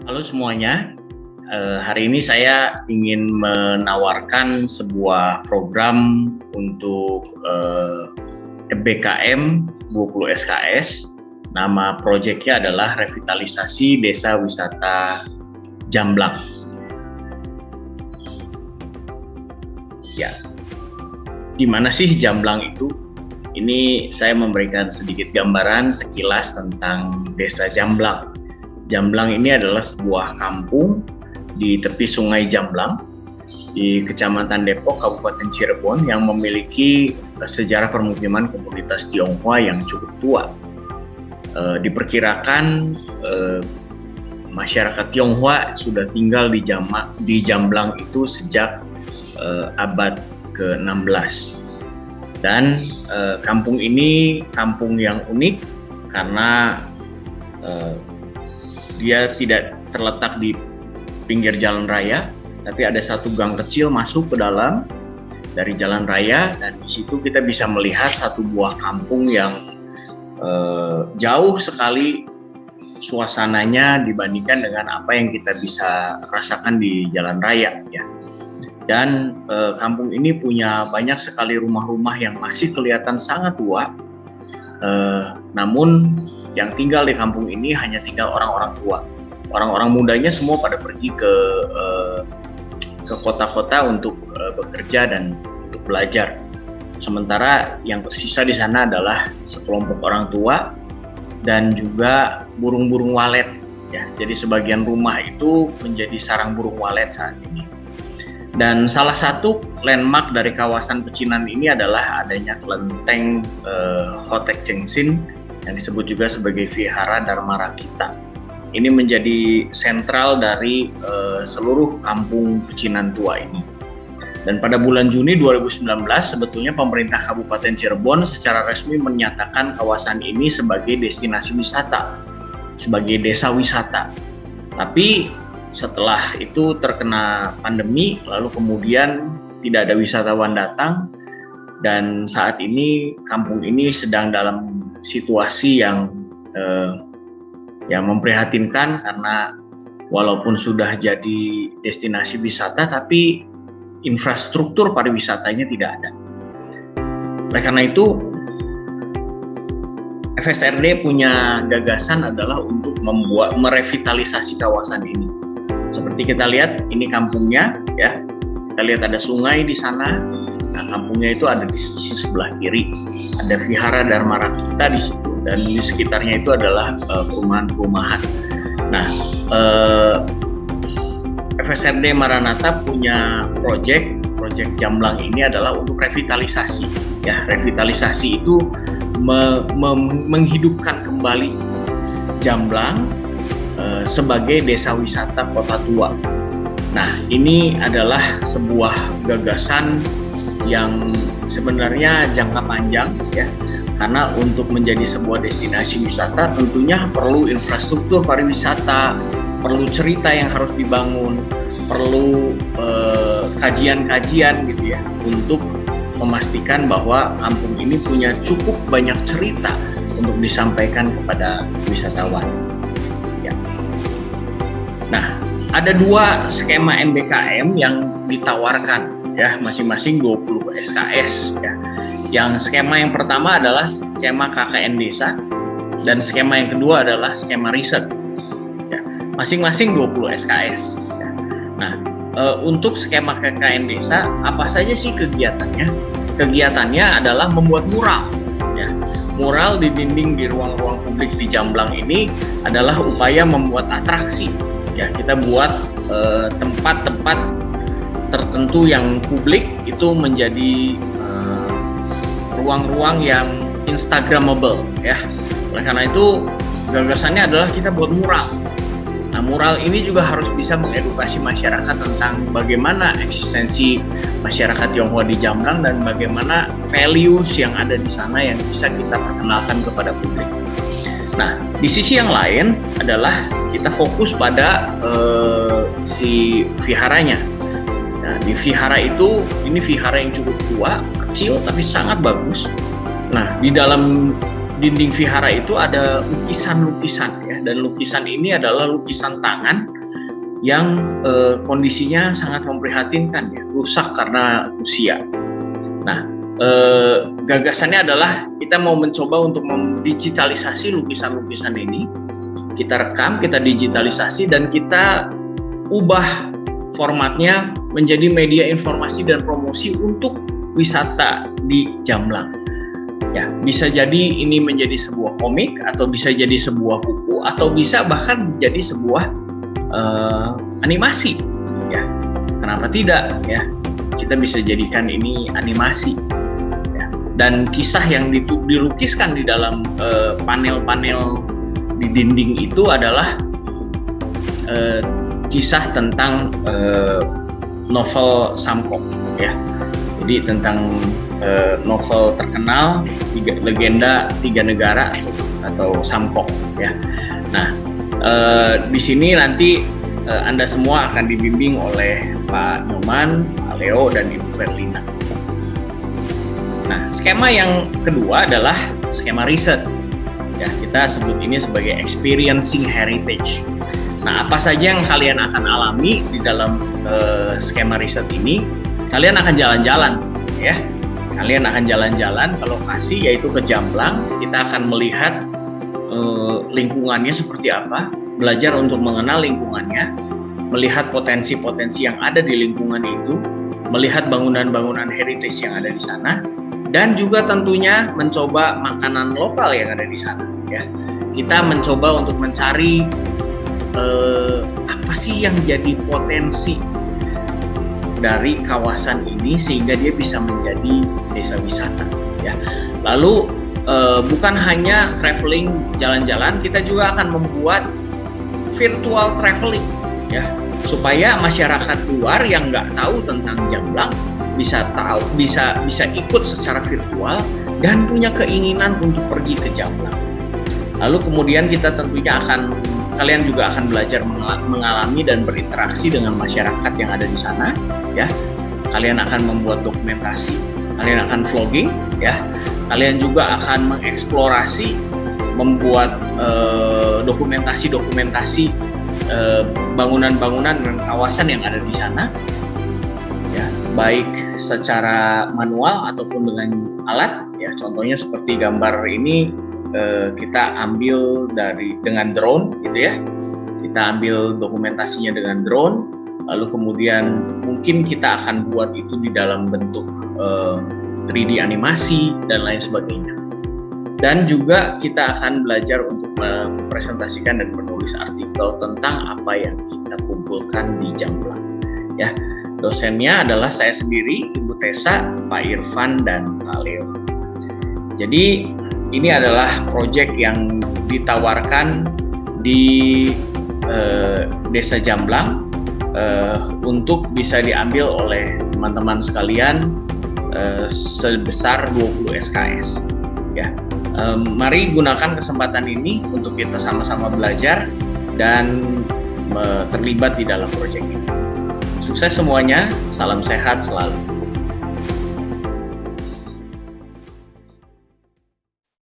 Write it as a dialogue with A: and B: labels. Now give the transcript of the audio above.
A: Halo semuanya, hari ini saya ingin menawarkan sebuah program untuk FBKM 20 SKS. Nama proyeknya adalah Revitalisasi Desa Wisata Jamblang. Ya, di mana sih Jamblang itu? Ini saya memberikan sedikit gambaran sekilas tentang Desa Jamblang. Jamblang ini adalah sebuah kampung di tepi Sungai Jamblang di Kecamatan Depok, Kabupaten Cirebon yang memiliki sejarah permukiman komunitas Tionghoa yang cukup tua. Diperkirakan masyarakat Tionghoa sudah tinggal di Jamblang itu sejak abad ke-16. Dan kampung ini kampung yang unik karena dia tidak terletak di pinggir jalan raya, tapi ada satu gang kecil masuk ke dalam dari jalan raya, dan di situ kita bisa melihat satu buah kampung yang jauh sekali suasananya dibandingkan dengan apa yang kita bisa rasakan di jalan raya, ya. Dan kampung ini punya banyak sekali rumah-rumah yang masih kelihatan sangat tua, namun yang tinggal di kampung ini hanya tinggal orang-orang tua. Orang-orang mudanya semua pada pergi ke kota-kota untuk bekerja dan untuk belajar. Sementara yang tersisa di sana adalah sekelompok orang tua dan juga burung-burung walet. Ya, jadi sebagian rumah itu menjadi sarang burung walet saat ini. Dan salah satu landmark dari kawasan pecinan ini adalah adanya kelenteng Hotek Chengsin yang disebut juga sebagai Vihara Dharma Rakita. Ini menjadi sentral dari seluruh kampung pecinan tua ini. Dan pada bulan Juni 2019 sebetulnya pemerintah Kabupaten Cirebon secara resmi menyatakan kawasan ini sebagai destinasi wisata, sebagai desa wisata. Tapi setelah itu terkena pandemi, lalu kemudian tidak ada wisatawan datang, dan saat ini kampung ini sedang dalam situasi yang memprihatinkan karena walaupun sudah jadi destinasi wisata, tapi infrastruktur pariwisatanya tidak ada. Oleh karena itu, FSRD punya gagasan adalah untuk merevitalisasi kawasan ini. Seperti kita lihat, ini kampungnya, ya. Kita lihat ada sungai di sana. Nah, kampungnya itu ada di sisi sebelah kiri. Ada Vihara Dharma Rakita di situ, dan di sekitarnya itu adalah perumahan-perumahan. Nah, FSRD Maranatha punya proyek Jamblang ini adalah untuk revitalisasi. Ya, revitalisasi itu menghidupkan kembali Jamblang sebagai desa wisata kota tua. Nah, ini adalah sebuah gagasan yang sebenarnya jangka panjang, ya, karena untuk menjadi sebuah destinasi wisata tentunya perlu infrastruktur pariwisata, perlu cerita yang harus dibangun, perlu kajian-kajian gitu ya, untuk memastikan bahwa kampung ini punya cukup banyak cerita untuk disampaikan kepada wisatawan. Ya. Nah, ada dua skema MBKM yang ditawarkan, ya, masing-masing 20 SKS, ya. Yang skema yang pertama adalah skema KKN Desa, dan skema yang kedua adalah skema riset, ya. Masing-masing 20 SKS, ya. Nah, untuk skema KKN Desa, apa saja sih kegiatannya? Kegiatannya adalah membuat mural, ya. Mural di dinding di ruang-ruang publik di Jamblang ini adalah upaya membuat atraksi. Ya, kita buat tempat-tempat tertentu yang publik itu menjadi ruang-ruang yang instagramable, ya. Oleh karena itu gagasannya adalah kita buat mural. Nah, mural ini juga harus bisa mengedukasi masyarakat tentang bagaimana eksistensi masyarakat Tionghoa di Jamblang dan bagaimana values yang ada di sana yang bisa kita perkenalkan kepada publik. Nah, di sisi yang lain adalah kita fokus pada si viharanya. Nah, di vihara itu, ini vihara yang cukup tua, kecil tapi sangat bagus. Nah, di dalam dinding vihara itu ada lukisan-lukisan, ya, dan lukisan ini adalah lukisan tangan yang kondisinya sangat memprihatinkan, ya, rusak karena usia. Nah, gagasannya adalah kita mau mencoba untuk mendigitalisasi lukisan-lukisan ini. Kita rekam, kita digitalisasi, dan kita ubah formatnya menjadi media informasi dan promosi untuk wisata di Jamblang. Ya, bisa jadi ini menjadi sebuah komik, atau bisa jadi sebuah buku, atau bisa bahkan menjadi sebuah animasi. Ya, kenapa tidak? Ya, kita bisa jadikan ini animasi. Ya, dan kisah yang dilukiskan di dalam panel-panel di dinding itu adalah kisah tentang novel Samkok, ya. Jadi tentang novel terkenal legenda 3 negara atau Samkok, ya. Nah, di sini nanti Anda semua akan dibimbing oleh Pak Nyoman, Pak Leo, dan Ibu Verlina. Nah, skema yang kedua adalah skema riset. Ya, kita sebut ini sebagai experiencing heritage. Nah, apa saja yang kalian akan alami di dalam skema riset ini? Kalian akan jalan-jalan, ya. Kalian akan jalan-jalan ke lokasi, yaitu ke Jamblang. Kita akan melihat lingkungannya seperti apa, belajar untuk mengenal lingkungannya, melihat potensi-potensi yang ada di lingkungan itu, melihat bangunan-bangunan heritage yang ada di sana, dan juga tentunya mencoba makanan lokal yang ada di sana. Ya, kita mencoba untuk mencari apa sih yang jadi potensi dari kawasan ini sehingga dia bisa menjadi desa wisata. Ya, lalu bukan hanya traveling jalan-jalan, kita juga akan membuat virtual traveling, ya, supaya masyarakat luar yang nggak tahu tentang Jamblang bisa tahu, bisa ikut secara virtual dan punya keinginan untuk pergi ke Jamblang. Lalu kemudian kita tentunya kalian juga akan belajar mengalami dan berinteraksi dengan masyarakat yang ada di sana, ya. Kalian akan membuat dokumentasi, kalian akan vlogging, ya. Kalian juga akan mengeksplorasi, membuat dokumentasi bangunan-bangunan dan kawasan yang ada di sana, ya, baik secara manual ataupun dengan alat, ya. Contohnya seperti gambar ini kita ambil dengan drone, gitu ya. Kita ambil dokumentasinya dengan drone, lalu kemudian mungkin kita akan buat itu di dalam bentuk 3D animasi dan lain sebagainya. Dan juga kita akan belajar untuk mempresentasikan dan menulis artikel tentang apa yang kita kumpulkan di Jamblang. Ya, dosennya adalah saya sendiri, Ibu Tessa, Pak Irfan, dan Pak Leo. Jadi ini adalah proyek yang ditawarkan di Desa Jamblang untuk bisa diambil oleh teman-teman sekalian sebesar 20 SKS. Ya, mari gunakan kesempatan ini untuk kita sama-sama belajar dan terlibat di dalam proyek ini. Sukses semuanya, salam sehat selalu.